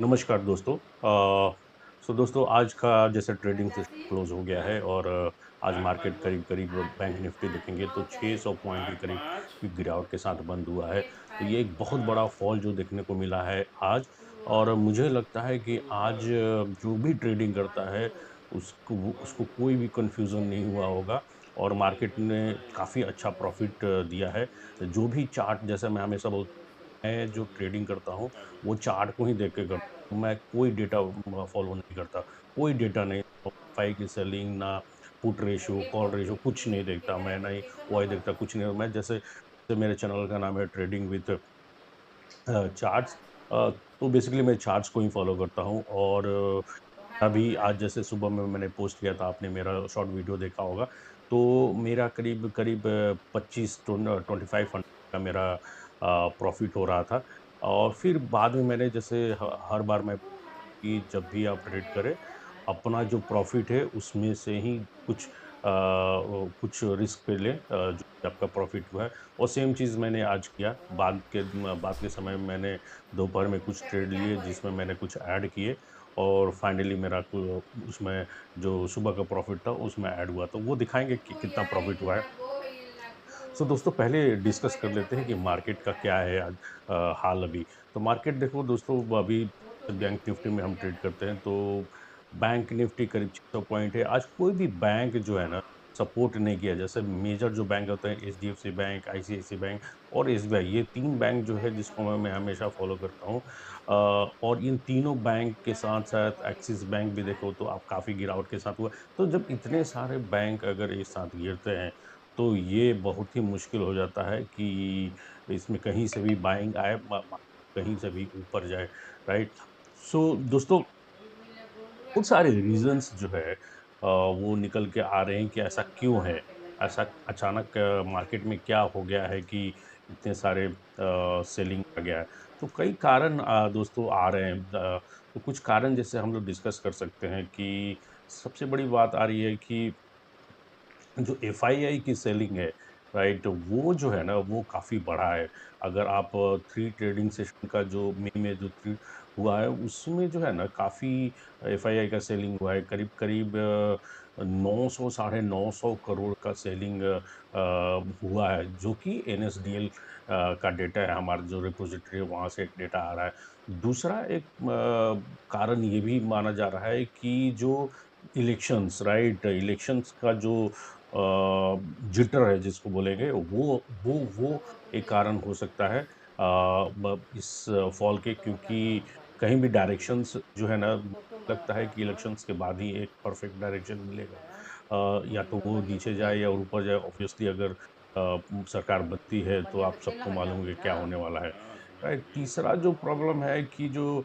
नमस्कार दोस्तों। दोस्तों आज का जैसे ट्रेडिंग सेशन क्लोज हो गया है और आज मार्केट करीब करीब बैंक निफ्टी देखेंगे तो 600 पॉइंट के करीब की गिरावट के साथ बंद हुआ है। तो ये एक बहुत बड़ा फॉल जो देखने को मिला है आज। और मुझे लगता है कि आज जो भी ट्रेडिंग करता है उसको उसको कोई भी कंफ्यूजन नहीं हुआ होगा और मार्केट ने काफ़ी अच्छा प्रॉफिट दिया है। जो भी चार्ट जैसे मैं हमेशा बोलता हूं, मैं जो ट्रेडिंग करता हूँ वो चार्ट को ही देख के करता हूं। मैं कोई डेटा फॉलो नहीं करता, कोई डेटा नहीं, फाई की सेलिंग ना, पुट रेशियो, कॉल रेशियो कुछ नहीं देखता मैं, नहीं वाई देखता, कुछ नहीं। मैं जैसे मेरे चैनल का नाम है ट्रेडिंग विथ चार्ट्स। तो बेसिकली मैं चार्ट्स को ही फॉलो करता हूँ। और अभी आज जैसे सुबह में मैंने पोस्ट किया था, आपने मेरा शॉर्ट वीडियो देखा होगा। तो मेरा करीब करीब 25-25 का मेरा प्रॉफिट हो रहा था। और फिर बाद में मैंने जैसे हर बार मैं कि जब भी आप ट्रेड करें, अपना जो प्रॉफ़िट है उसमें से ही कुछ कुछ रिस्क पे लें, जो आपका प्रॉफ़िट हुआ है। और सेम चीज़ मैंने आज किया। बाद के समय में मैंने दोपहर में कुछ ट्रेड लिए जिसमें मैंने कुछ ऐड किए और फाइनली मेरा उसमें जो सुबह का प्रॉफ़िट था उसमें ऐड हुआ। तो वो दिखाएँगे कि कितना प्रॉफ़िट हुआ है। दोस्तों पहले डिस्कस कर लेते हैं कि मार्केट का क्या है आज हाल अभी। तो मार्केट देखो दोस्तों, अभी बैंक निफ्टी में हम ट्रेड करते हैं तो बैंक निफ्टी करीब 600 पॉइंट है। आज कोई भी बैंक जो है ना सपोर्ट नहीं किया। जैसे मेजर जो बैंक होते हैं एचडीएफसी बैंक, आईसीआईसी बैंक और एसबीआई, ये 3 बैंक जो है जिसको मैं हमेशा फॉलो करता हूँ। और इन तीनों बैंक के साथ-साथ एक्सिस बैंक भी देखो तो आप काफ़ी गिरावट के साथ हुआ। तो जब इतने सारे बैंक अगर एक साथ गिरते हैं तो ये बहुत ही मुश्किल हो जाता है कि इसमें कहीं से भी बाइंग आए, कहीं से भी ऊपर जाए, राइट? दोस्तों बहुत सारे रीजंस जो है वो निकल के आ रहे हैं कि ऐसा क्यों है। ऐसा अचानक मार्केट में क्या हो गया है कि इतने सारे सेलिंग आ गया है। तो कई कारण दोस्तों आ रहे हैं। तो कुछ कारण जैसे हम लोग डिस्कस कर सकते हैं कि सबसे बड़ी बात आ रही है कि जो एफआईआई की सेलिंग है, राइट? वो जो है ना वो काफ़ी बढ़ा है। अगर आप 3 ट्रेडिंग सेशन का जो मई में जो 3 हुआ है उसमें जो है ना काफ़ी एफआईआई का सेलिंग हुआ है। करीब-करीब 900 साढ़े 900 करोड़ का सेलिंग हुआ है, जो कि एनएसडीएल का डेटा है। हमारा जो रिपॉजिटरी है वहाँ से डेटा आ रहा है। दूसरा एक कारण ये भी माना जा रहा है कि जो इलेक्शंस, राइट? इलेक्शंस का जो जिटर है जिसको बोलेंगे, वो एक कारण हो सकता है इस फॉल के, क्योंकि कहीं भी डायरेक्शंस जो है ना लगता है कि इलेक्शंस के बाद ही एक परफेक्ट डायरेक्शन मिलेगा। या तो वो नीचे जाए या ऊपर जाए। ऑब्वियसली अगर सरकार बनती है तो आप सबको मालूम है कि क्या होने वाला है, राइट? तीसरा जो प्रॉब्लम है कि जो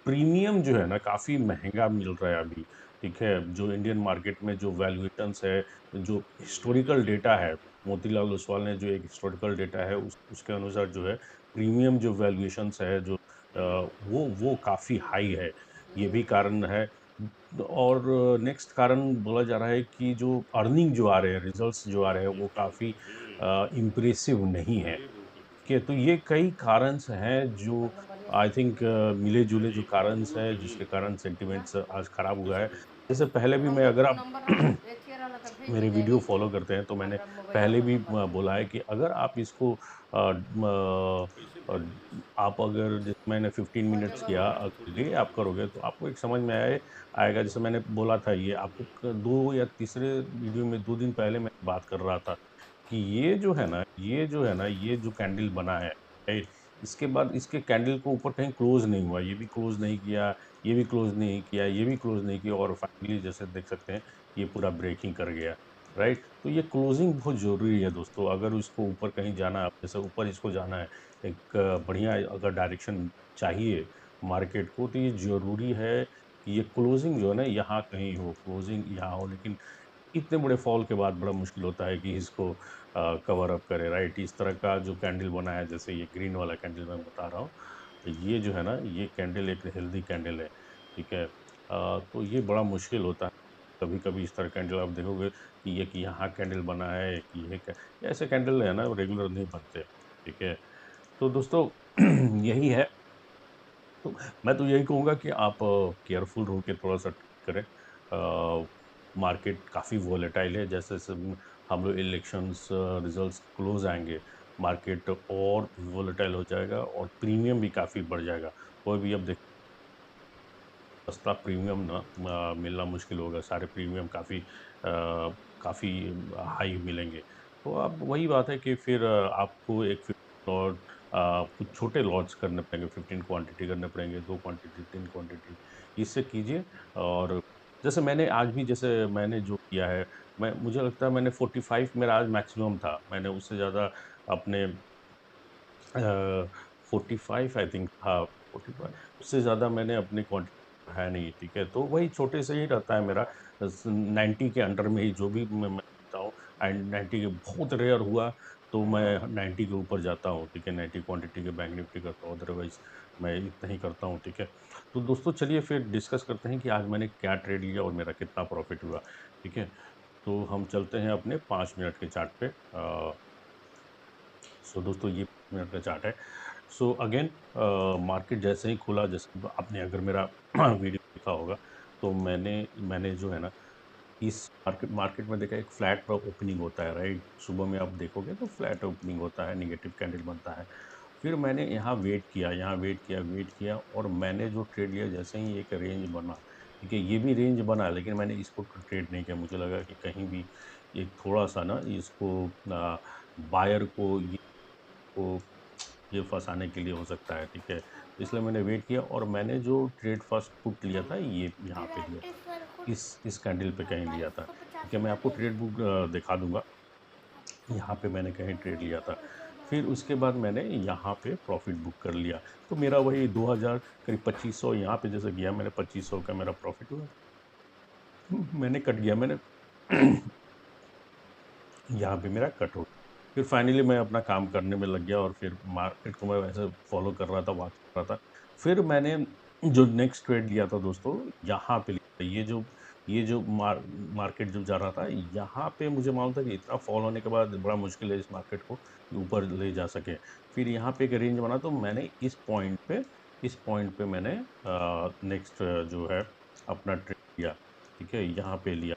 प्रीमियम जो है ना काफ़ी महंगा मिल रहा है अभी। ठीक है? जो इंडियन मार्केट में जो वैल्यूएशंस है, जो हिस्टोरिकल डेटा है, मोतीलाल ओसवाल ने जो एक हिस्टोरिकल डेटा है उसके अनुसार जो है प्रीमियम जो वैल्यूएशंस है, जो वो काफ़ी हाई है। ये भी कारण है। और नेक्स्ट कारण बोला जा रहा है कि जो अर्निंग जो आ रहे हैं, रिजल्ट्स जो आ रहे हैं वो काफ़ी इम्प्रेसिव नहीं है। के तो ये कई कारणस हैं जो आई थिंक मिले-जुले जो कारणस हैं जिसके कारण सेंटिमेंट्स आज खराब हुआ है। जैसे पहले भी मैं, अगर आप मेरे वीडियो फॉलो करते हैं तो मैंने पहले भी बोला है कि अगर आप इसको अ, आप अगर जैसे मैंने 15 मिनट्स किया, डे आप करोगे तो आपको एक समझ में आएगा। जैसे मैंने बोला था, ये आपको 2 या तीसरे वीडियो में 2 दिन पहले मैं बात कर रहा था कि ये जो कैंडल बना है, राइट? इसके बाद इसके कैंडल को ऊपर कहीं क्लोज़ नहीं हुआ, ये भी क्लोज़ नहीं किया, ये भी क्लोज़ नहीं किया, ये भी क्लोज़ नहीं किया और फाइनली जैसे देख सकते हैं, ये पूरा ब्रेकिंग कर गया, राइट? तो ये क्लोज़िंग बहुत ज़रूरी है दोस्तों। अगर इसको ऊपर कहीं जाना है, जैसे ऊपर इसको जाना है, एक बढ़िया अगर डायरेक्शन चाहिए मार्केट को, तो ये ज़रूरी है कि ये क्लोज़िंग जो है ना यहाँ कहीं हो, क्लोज़िंग यहाँ हो। लेकिन इतने बड़े फॉल के बाद बड़ा मुश्किल होता है कि इसको कवर अप करे, राइट? इस तरह का जो कैंडल बना है, जैसे ये ग्रीन वाला कैंडल मैं बता रहा हूँ, ये जो है ना ये कैंडल एक हेल्दी कैंडल है, ठीक है? तो ये बड़ा मुश्किल होता है। कभी-कभी इस तरह कैंडल आप देखोगे कि यहाँ कैंडल बना है, कि ये कै ऐसे कैंडल है ना रेगुलर नहीं बनते, ठीक है? तो दोस्तों यही है। तो मैं तो यही कहूँगा कि आप केयरफुल रहो के थोड़ा-सा करें। मार्केट काफ़ी वोलेटाइल है, जैसे-जैसे हम लोग इलेक्शंस रिजल्ट्स क्लोज़ आएँगे, मार्केट और वोलेटाइल हो जाएगा और प्रीमियम भी काफ़ी बढ़ जाएगा। कोई भी अब सस्ता प्रीमियम ना मिलना मुश्किल होगा, सारे प्रीमियम काफ़ी हाई मिलेंगे। तो अब वही बात है कि फिर आपको एक लॉट कुछ छोटे लॉट्स करने पड़ेंगे, 15 क्वांटिटी करने पड़ेंगे, 2 क्वांटिटी, 3 क्वांटिटी, इससे कीजिए। और जैसे मैंने आज भी जैसे मैंने जो किया है, मैं मुझे लगता है मैंने 45 मेरा आज मैक्सिमम था। मैंने उससे ज़्यादा अपने 45 आई थिंक हाँ, 45 उससे ज़्यादा मैंने अपनी क्वांटिटी है नहीं, ठीक है? तो वही छोटे से ही रहता है मेरा 90 के अंडर में ही जो भी मैं लेता हूँ एंड 90 के बहुत रेयर हुआ तो मैं 90 के ऊपर जाता हूँ, ठीक है? 90 क्वांटिटी के बैंक निफ्टी करता हूँ, अदरवाइज़ मैं इतना ही करता हूँ, ठीक है? तो दोस्तों चलिए फिर डिस्कस करते हैं कि आज मैंने क्या ट्रेड लिया और मेरा कितना प्रॉफ़िट हुआ, ठीक है? तो हम चलते हैं अपने 5 मिनट के चार्ट पे। सो दोस्तों ये मिनट का चार्ट है। सो अगेन मार्केट जैसे ही खुला, जैसे आपने अगर मेरा वीडियो देखा होगा, तो मैंने मैंने जो है ना इस मार्केट मार्केट में देखा एक फ्लैट ओपनिंग होता है, राइट? सुबह में आप देखोगे तो फ्लैट ओपनिंग होता है, नेगेटिव कैंडल बनता है। फिर मैंने यहाँ वेट किया, यहाँ वेट किया और मैंने जो ट्रेड लिया, जैसे ही एक रेंज बना, ठीक है? ये भी रेंज बना, लेकिन मैंने इसको ट्रेड नहीं किया। मुझे लगा कि कहीं भी एक थोड़ा-सा ना इसको बायर को ये फँसाने के लिए हो सकता है, ठीक है? इसलिए मैंने वेट किया और मैंने जो ट्रेड फर्स्ट पुट लिया था, ये यहाँ पे लिया था। इस कैंडल पे कहीं लिया था, ठीक है? मैं आपको ट्रेड बुक दिखा दूँगा। यहाँ पे मैंने कहीं ट्रेड लिया था। फिर उसके बाद मैंने यहाँ पे प्रॉफ़िट बुक कर लिया। तो मेरा वही 2000 करीब 2500 यहाँ पे जैसे गया, मैंने 2500 का मेरा प्रॉफ़िट हुआ। मैंने कट गया, मैंने यहाँ पे मेरा कट हो गया। फिर फाइनली मैं अपना काम करने में लग गया और फिर मार्केट को मैं वैसे फ़ॉलो कर रहा था, वॉच कर रहा था। फिर मैंने जो नेक्स्ट ट्रेड लिया था दोस्तों, यहाँ पे लिया। ये जो मार्केट जो जा रहा था, यहाँ पे मुझे मालूम था कि इतना फ़ॉल होने के बाद बड़ा मुश्किल है इस मार्केट को ऊपर ले जा सके। फिर यहाँ पे एक रेंज बना तो मैंने इस पॉइंट पे मैंने नेक्स्ट जो है अपना ट्रेड लिया, ठीक है? यहाँ पे लिया।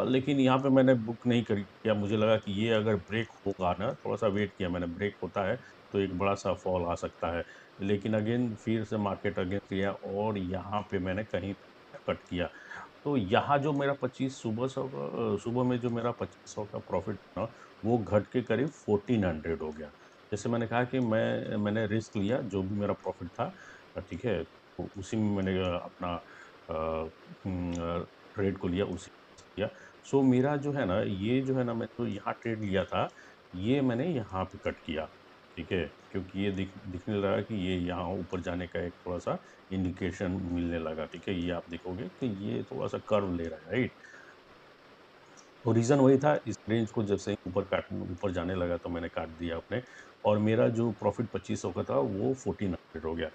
लेकिन यहाँ पे मैंने बुक नहीं करी किया, मुझे लगा कि ये अगर ब्रेक होगा ना, थोड़ा-सा वेट किया मैंने, ब्रेक होता है तो एक बड़ा-सा फॉल आ सकता है। लेकिन अगेन फिर से मार्केट अगेंस्ट गया और यहाँ पे मैंने कहीं कट किया। तो यहाँ जो मेरा 25 सुबह में जो मेरा 2500 का प्रॉफ़िट था, वो घट के करीब 1400 हो गया। जैसे मैंने कहा कि मैंने रिस्क लिया, जो भी मेरा प्रॉफ़िट था ठीक है? तो उसी में मैंने अपना ट्रेड को लिया, उसी किया। सो मेरा जो है ना, ये जो है ना, मैं जो यहाँ ट्रेड लिया था, ये मैंने यहाँ पे कट किया, ठीक है? क्योंकि ये दिखने लगा कि ये यहाँ ऊपर जाने का एक थोड़ा-सा इंडिकेशन मिलने लगा, ठीक है? ये आप देखोगे कि ये थोड़ा-सा कर्व ले रहा है, राइट? तो रीज़न वही था, इस रेंज को जैसे ही ऊपर जाने लगा तो मैंने काट दिया अपने और मेरा जो प्रॉफ़िट 2500 का था वो 1400 हो गया।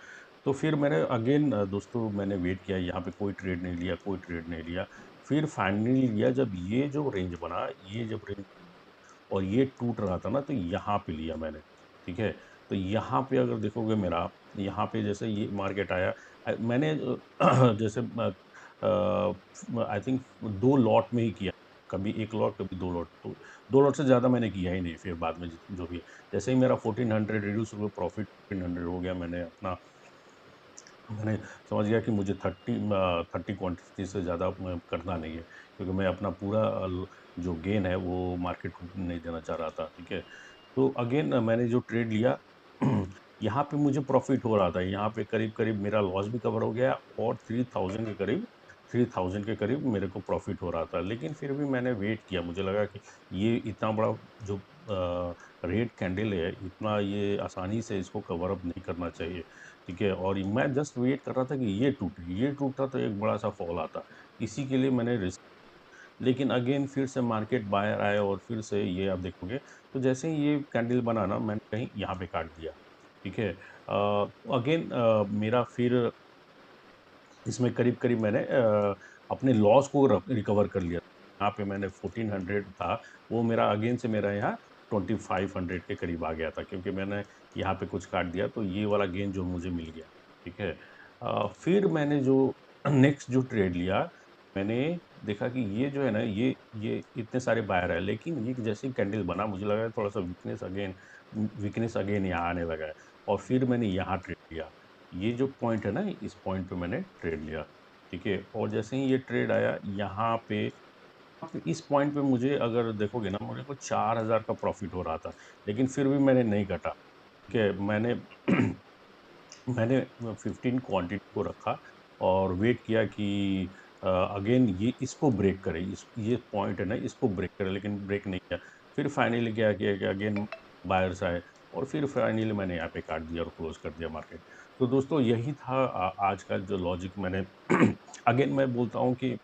तो फिर मैंने अगेन दोस्तों मैंने वेट किया, यहाँ पे कोई ट्रेड नहीं लिया, कोई ट्रेड नहीं लिया। फिर फाइनली लिया जब ये जो रेंज बना, ये जब रेंज और ये टूट रहा था ना, तो यहाँ पे लिया मैंने, ठीक है? तो यहाँ पे अगर देखोगे मेरा, यहाँ पे जैसे ये मार्केट आया मैंने जैसे आई थिंक 2 लॉट में ही किया, कभी 1 लॉट, कभी 2 लॉट, तो 2 लॉट से ज़्यादा मैंने किया ही नहीं फिर बाद में जो भी है। जैसे ही मेरा 1400 रिड्यूस हुआ, प्रॉफिट 1400 हो गया, मैंने समझ गया कि मुझे 30 क्वांटिटी से ज़्यादा करना नहीं है, क्योंकि मैं अपना पूरा जो गेन है वो मार्केट को नहीं देना चाह रहा था, ठीक है? तो अगेन मैंने जो ट्रेड लिया यहाँ पे मुझे प्रॉफ़िट हो रहा था, यहाँ पे करीब-करीब मेरा लॉस भी कवर हो गया और 3000 के करीब मेरे को प्रॉफ़िट हो रहा था। लेकिन फिर भी मैंने वेट किया, मुझे लगा कि ये इतना बड़ा जो रेड कैंडल है, इतना ये आसानी से इसको कवर अप नहीं करना चाहिए, ठीक है? और मैं जस्ट वेट कर रहा था कि ये टूटता तो एक बड़ा-सा फॉल आता। इसी के लिए मैंने रिस्क, लेकिन अगेन फिर से मार्केट बाहर आया और फिर से ये आप देखोगे, तो जैसे ही ये कैंडल बना ना, मैंने कहीं यहाँ पे काट दिया, ठीक है? अगेन मेरा फिर इसमें करीब-करीब मैंने अपने लॉस को रिकवर कर लिया। यहाँ पे मैंने 1400 था, वो मेरा अगेन से मेरा यहाँ 2500 के करीब आ गया था, क्योंकि मैंने यहाँ पे कुछ काट दिया, तो ये वाला गेन जो मुझे मिल गया। ठीक है। फिर मैंने जो नेक्स्ट जो ट्रेड लिया, मैंने देखा कि ये जो है ना, ये इतने सारे बायर हैं, लेकिन ये जैसे ही कैंडल बना, मुझे लगा थोड़ा-सा वीकनेस अगेन यहाँ आने लगा है, और फिर मैंने यहाँ ट्रेड लिया। ये जो पॉइंट है ना, इस पॉइंट पे मैंने ट्रेड लिया, ठीक है? और जैसे ही ये ट्रेड आया यहाँ पे, अब इस पॉइंट पे मुझे अगर देखोगे ना, मेरे को 4000 का प्रॉफ़िट हो रहा था, लेकिन फिर भी मैंने नहीं काटा, ठीक है? मैंने 15 क्वांटिटी को रखा और वेट किया कि अगेन ये इसको ब्रेक करे, इस ये पॉइंट है ना, इसको ब्रेक करे, लेकिन ब्रेक नहीं किया। फिर फाइनली क्या किया कि अगेन बायर्स आए, और फिर फाइनली मैंने यहाँ पे काट दिया और क्लोज कर दिया मार्केट। तो दोस्तों यही था आज का जो लॉजिक मैंने अगेन मैं बोलता हूँ कि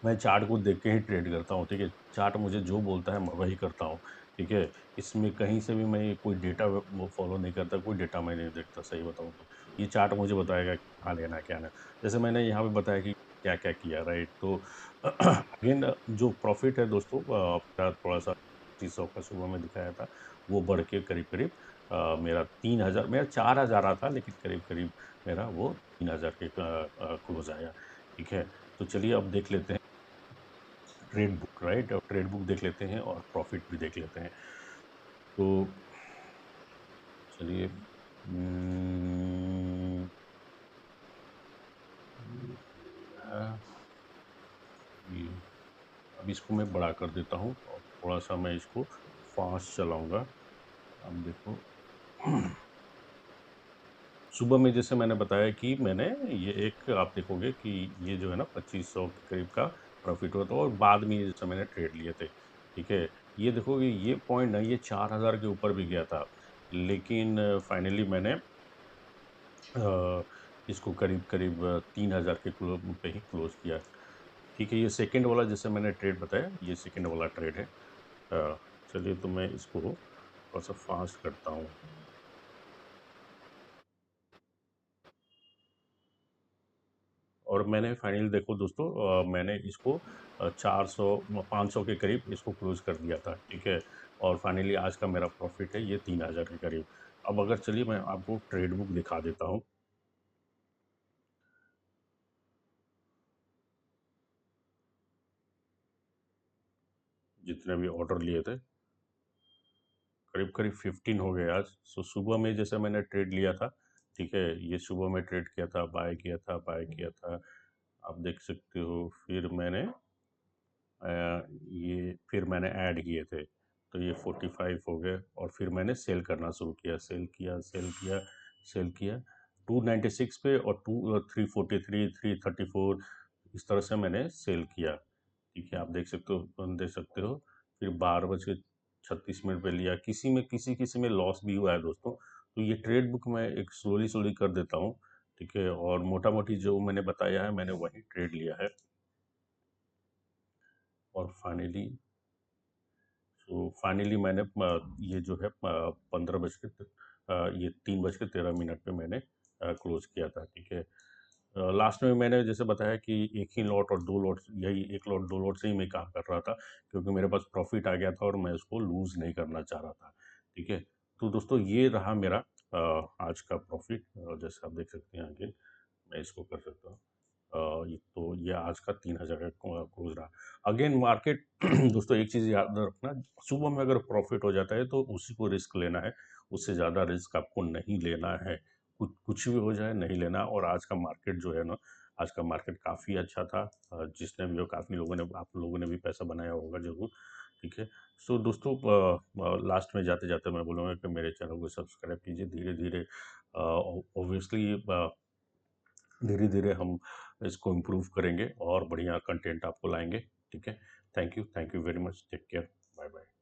मैं चार्ट को देख के ही ट्रेड करता हूँ, ठीक है? चार्ट मुझे जो बोलता है मैं वही करता हूँ, ठीक है? इसमें कहीं से भी मैं कोई डेटा वो फ़ॉलो नहीं करता, कोई डेटा मैं नहीं देखता, सही बताऊँ तो। ये चार्ट मुझे बताएगा कि कहाँ लेना है, क्या नहीं। जैसे मैंने यहाँ पे बताया कि क्या-क्या किया, राइट? तो अगेन जो प्रॉफ़िट है दोस्तों, मेरा थोड़ा-सा 2500 का सुबह में दिखाया था, वो बढ़ के करीब-करीब मेरा 3000, मेरा 4000 रहा था, लेकिन करीब-करीब मेरा वो 3000 के क्लोज़ आया, ठीक है? तो चलिए अब देख लेते हैं ट्रेड बुक, राइट? और ट्रेड बुक देख लेते हैं और प्रॉफिट भी देख लेते हैं। तो चलिए, अ, ये अब इसको मैं बड़ा कर देता हूँ और थोड़ा-सा मैं इसको फ़ास्ट चलाऊँगा। अब देखो, सुबह में जैसे मैंने बताया कि मैंने ये एक, आप देखोगे कि ये जो है ना 2500 के करीब का प्रॉफिट हुआ था, और बाद में ये जैसे मैंने ट्रेड लिए थे, ठीक है? ये देखोगे, ये पॉइंट ना, ये 4000 के ऊपर भी गया था, लेकिन फाइनली मैंने अ, इसको करीब-करीब 3000 के पे ही क्लोज़ किया। ठीक है, ये सेकंड वाला जैसे मैंने ट्रेड बताया, ये सेकंड वाला ट्रेड है। चलिए तो मैं इसको थोड़ा-सा फ़ास्ट करता हूँ। और मैंने फाइनली देखो दोस्तों, मैंने इसको 400 500 के करीब इसको क्लोज़ कर दिया था, ठीक है? और फाइनली आज का मेरा प्रॉफ़िट है ये 3000 के करीब। अब अगर चलिए मैं आपको ट्रेड बुक दिखा देता हूँ, जितने भी ऑर्डर लिए थे, करीब-करीब 15 हो गए आज। सो सुबह में जैसे मैंने ट्रेड लिया था, ठीक है? ये सुबह में ट्रेड किया था, बाय किया था, आप देख सकते हो। फिर मैंने ये फिर मैंने ऐड किए थे, तो ये 45 हो गए, और फिर मैंने सेल करना शुरू किया, सेल किया 296 पे, और 343, 334, इस तरह से मैंने सेल किया, ठीक है? आप देख सकते हो। फिर 12 बज के 36 मिनट पे लिया, किसी में लॉस भी हुआ है दोस्तों। तो ये ट्रेड बुक मैं एक स्लोली कर देता हूँ, ठीक है? और मोटा मोटी जो मैंने बताया है, मैंने वही ट्रेड लिया है। और फाइनली मैंने ये जो है 3 बज के 13 मिनट पे मैंने क्लोज किया था, ठीक है? लास्ट में मैंने जैसे बताया कि एक ही लॉट और दो लॉट, यही एक लॉट दो लॉट से ही मैं काम कर रहा था, क्योंकि मेरे पास प्रॉफिट आ गया था और मैं उसको लूज़ नहीं करना चाह रहा था, ठीक है? तो दोस्तों ये रहा मेरा आज का प्रॉफिट, जैसे आप देख सकते हैं आगे, मैं इसको कर सकता हूँ। ये आज का 3000 का क्लोज रहा। अगेन मार्केट दोस्तों एक चीज़ याद रखना, सुबह में अगर प्रॉफिट हो जाता है तो उसी को रिस्क लेना है, उससे ज़्यादा रिस्क आपको नहीं लेना है। कुछ भी हो जाए, नहीं लेना। और आज का मार्केट जो है ना, आज का मार्केट काफ़ी अच्छा था। जिसने भी, काफ़ी लोगों ने, आप लोगों ने भी पैसा बनाया होगा ज़रूर, ठीक है? सो दोस्तों, लास्ट में जाते-जाते मैं बोलूँगा कि मेरे चैनल को सब्सक्राइब कीजिए धीरे-धीरे। ऑब्वियसली धीरे-धीरे हम इसको इम्प्रूव करेंगे और बढ़िया कंटेंट आपको लाएँगे, ठीक है? Thank you very much, take care, bye-bye.